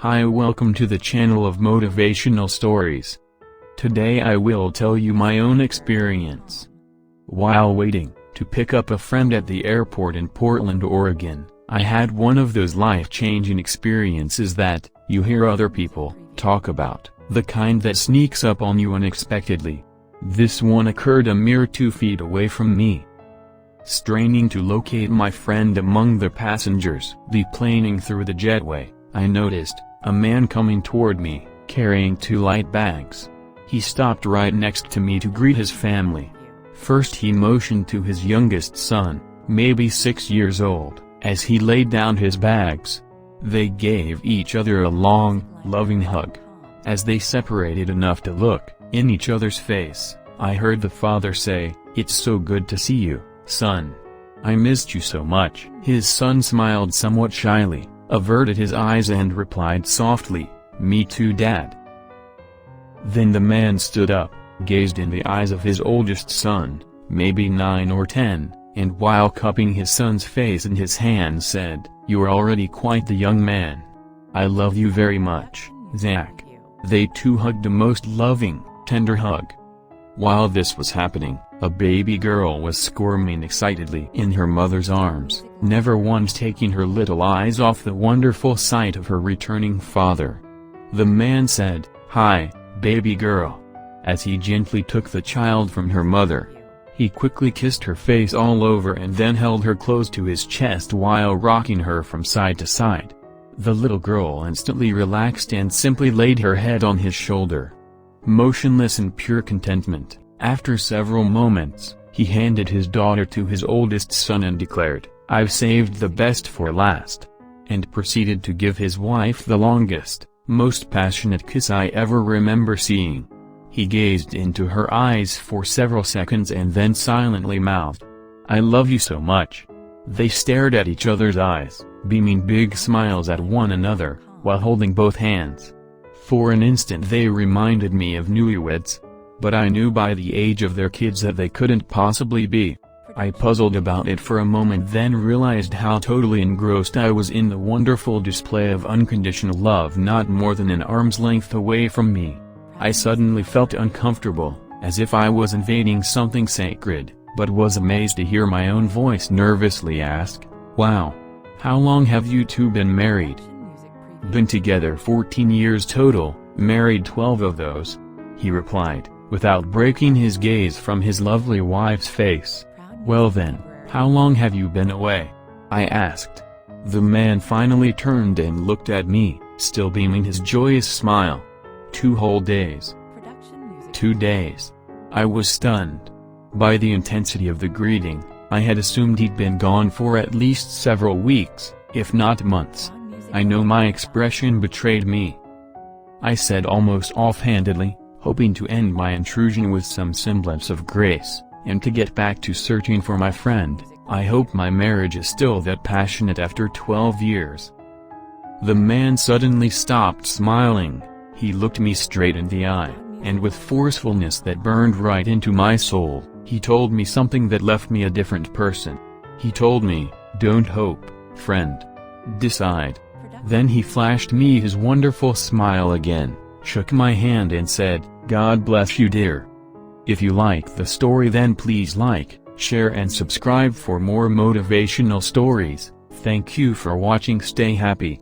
Hi, welcome to the channel of motivational stories. Today I will tell you my own experience. While waiting to pick up a friend at the airport in Portland, Oregon, I had one of those life-changing experiences that you hear other people talk about, the kind that sneaks up on you unexpectedly. This one occurred a mere 2 feet away from me. Straining to locate my friend among the passengers deplaning through the jetway, I noticed a man coming toward me, carrying 2 light bags. He stopped right next to me to greet his family. First he motioned to his youngest son, maybe 6 years old, as he laid down his bags. They gave each other a long, loving hug. As they separated enough to look in each other's face, I heard the father say, "It's so good to see you, son. I missed you so much." His son smiled somewhat shyly, averted his eyes and replied softly, "Me too, Dad." Then the man stood up, gazed in the eyes of his oldest son, maybe 9 or 10, and while cupping his son's face in his hand said, "You're already quite the young man. I love you very much, Zach." They too hugged a most loving, tender hug. While this was happening, a baby girl was squirming excitedly in her mother's arms, never once taking her little eyes off the wonderful sight of her returning father. The man said, "Hi, baby girl," as he gently took the child from her mother. He quickly kissed her face all over and then held her close to his chest while rocking her from side to side. The little girl instantly relaxed and simply laid her head on his shoulder. Motionless in pure contentment, after several moments, he handed his daughter to his oldest son and declared, "I've saved the best for last," and proceeded to give his wife the longest, most passionate kiss I ever remember seeing. He gazed into her eyes for several seconds and then silently mouthed, "I love you so much." They stared at each other's eyes, beaming big smiles at one another, while holding both hands. For an instant they reminded me of newlyweds. But I knew by the age of their kids that they couldn't possibly be. I puzzled about it for a moment, then realized how totally engrossed I was in the wonderful display of unconditional love not more than an arm's length away from me. I suddenly felt uncomfortable, as if I was invading something sacred, but was amazed to hear my own voice nervously ask, "Wow. How long have you two been married?" "Been together 14 years total, married 12 of those," he replied, without breaking his gaze from his lovely wife's face. "Well then, how long have you been away?" I asked. The man finally turned and looked at me, still beaming his joyous smile. 2 whole days. 2 days. I was stunned. By the intensity of the greeting, I had assumed he'd been gone for at least several weeks, if not months. I know my expression betrayed me. I said almost offhandedly, hoping to end my intrusion with some semblance of grace, and to get back to searching for my friend, "I hope my marriage is still that passionate after 12 years. The man suddenly stopped smiling. He looked me straight in the eye, and with forcefulness that burned right into my soul, he told me something that left me a different person. He told me, "Don't hope, friend. Decide." Then he flashed me his wonderful smile again, shook my hand and said, "God bless you, dear." If you like the story, then please like, share and subscribe for more motivational stories. Thank you for watching. Stay happy.